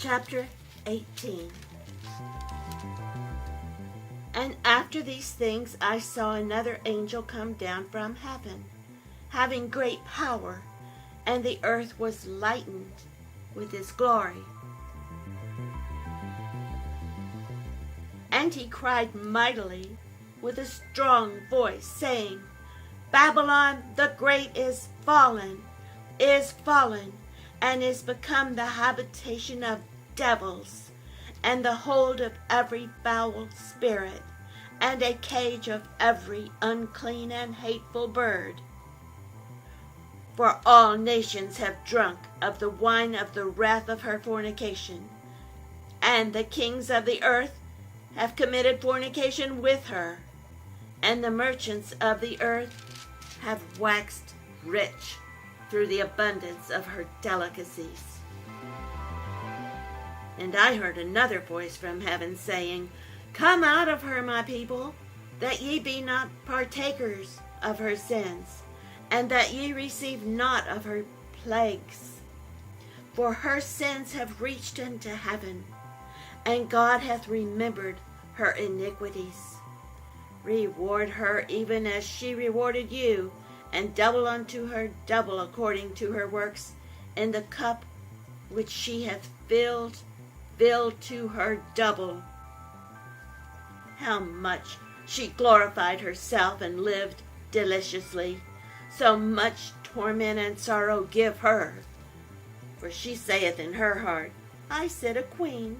Chapter 18. And after these things I saw another angel come down from heaven, having great power, and the earth was lightened with his glory. And he cried mightily with a strong voice, saying, Babylon the great is fallen, and is become the habitation of devils, and the hold of every foul spirit, and a cage of every unclean and hateful bird. For all nations have drunk of the wine of the wrath of her fornication, and the kings of the earth have committed fornication with her, and the merchants of the earth have waxed rich through the abundance of her delicacies. And I heard another voice from heaven saying, Come out of her, my people, that ye be not partakers of her sins, and that ye receive not of her plagues. For her sins have reached unto heaven, and God hath remembered her iniquities. Reward her even as she rewarded you, and double unto her double according to her works, in the cup which she hath filled to her double. How much she glorified herself and lived deliciously, so much torment and sorrow give her. For she saith in her heart, I sit a queen,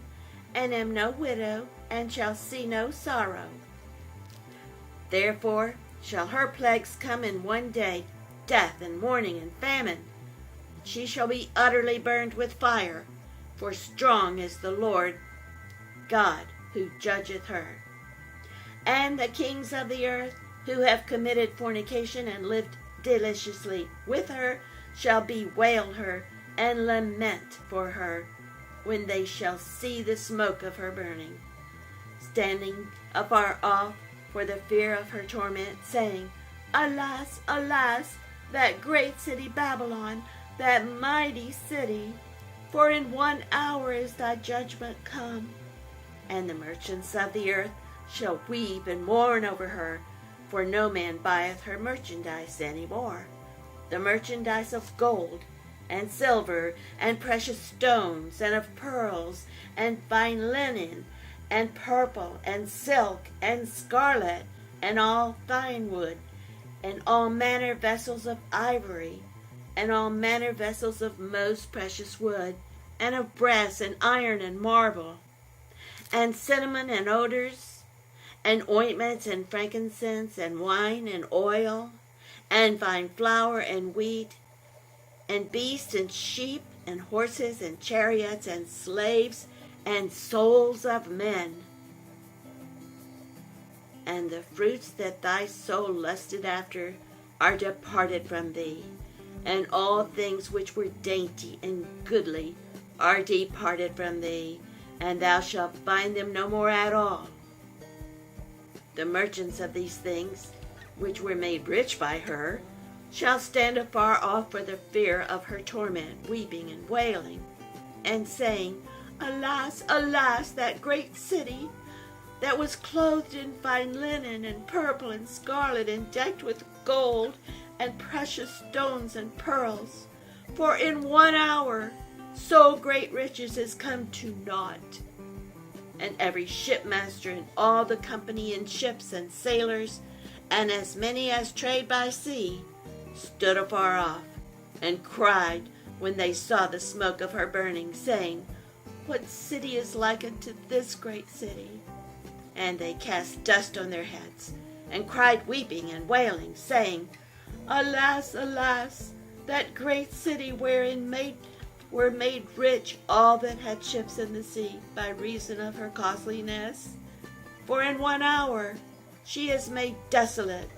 and am no widow, and shall see no sorrow. Therefore shall her plagues come in one day, death and mourning and famine. She shall be utterly burned with fire, for strong is the Lord God who judgeth her. And the kings of the earth, who have committed fornication and lived deliciously with her, shall bewail her and lament for her, when they shall see the smoke of her burning, standing afar off for the fear of her torment, saying, Alas, alas, that great city Babylon, that mighty city! For in 1 hour is thy judgment come. And the merchants of the earth shall weep and mourn over her, for no man buyeth her merchandise any more, the merchandise of gold and silver and precious stones, and of pearls and fine linen, and purple, and silk, and scarlet, and all fine wood, and all manner vessels of ivory, and all manner vessels of most precious wood, and of brass, and iron, and marble, and cinnamon, and odors, and ointments, and frankincense, and wine, and oil, and fine flour, and wheat, and beasts, and sheep, and horses, and chariots, and slaves, and souls of men. And the fruits that thy soul lusted after are departed from thee, and all things which were dainty and goodly are departed from thee, and thou shalt find them no more at all. The merchants of these things, which were made rich by her, shall stand afar off for the fear of her torment, weeping and wailing, and saying, Alas, alas, that great city, that was clothed in fine linen, and purple, and scarlet, and decked with gold, and precious stones, and pearls. For in 1 hour so great riches is come to naught. And every shipmaster and all the company in ships and sailors, and as many as trade by sea, stood afar off, and cried when they saw the smoke of her burning, saying, What city is like unto this great city? And they cast dust on their heads, and cried weeping and wailing, saying, Alas, alas, that great city wherein were made rich all that had ships in the sea, by reason of her costliness. For in 1 hour she is made desolate.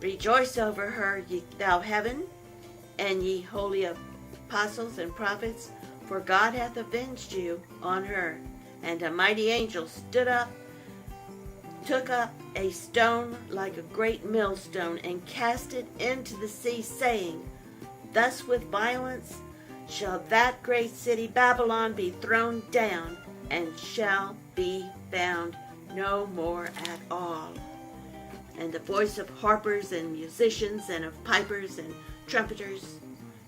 Rejoice over her, ye thou heaven, and ye holy apostles and prophets, for God hath avenged you on her. And a mighty angel stood up, took up a stone like a great millstone, and cast it into the sea, saying, Thus with violence shall that great city Babylon be thrown down, and shall be found no more at all. And the voice of harpers and musicians and of pipers and trumpeters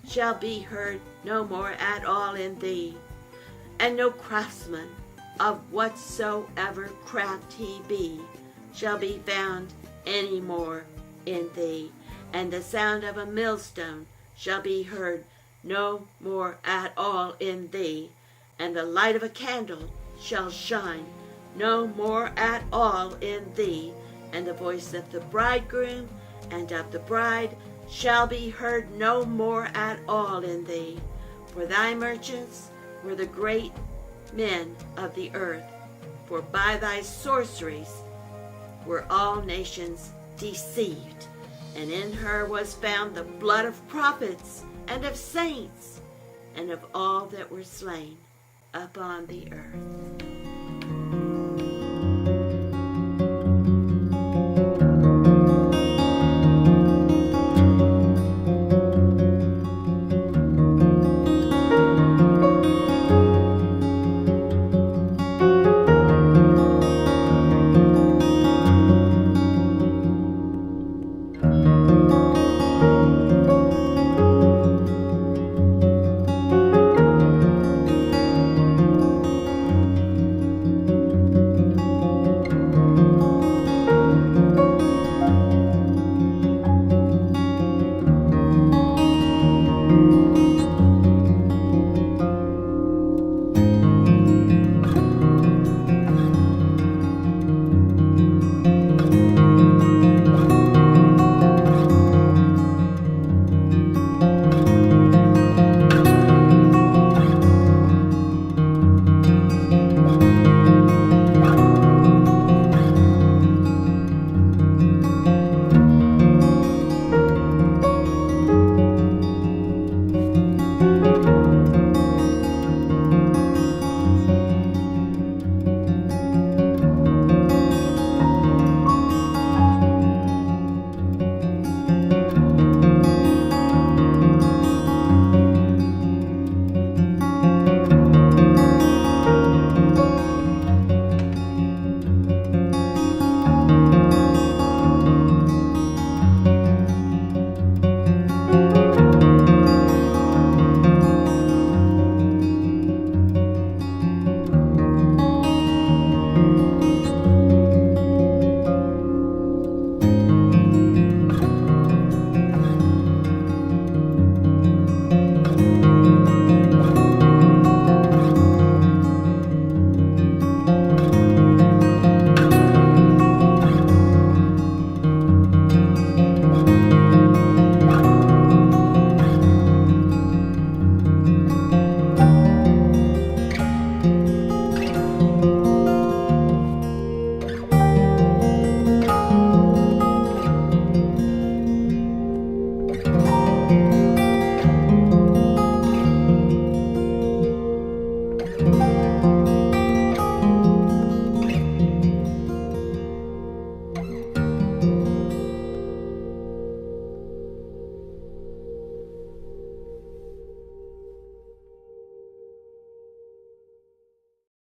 shall be heard no more at all in thee. And no craftsman of whatsoever craft he be shall be found any more in thee. And the sound of a millstone shall be heard no more at all in thee. And the light of a candle shall shine no more at all in thee. And the voice of the bridegroom and of the bride shall be heard no more at all in thee. For thy merchants were the great men of the earth, for by thy sorceries were all nations deceived. And in her was found the blood of prophets and of saints and of all that were slain upon the earth.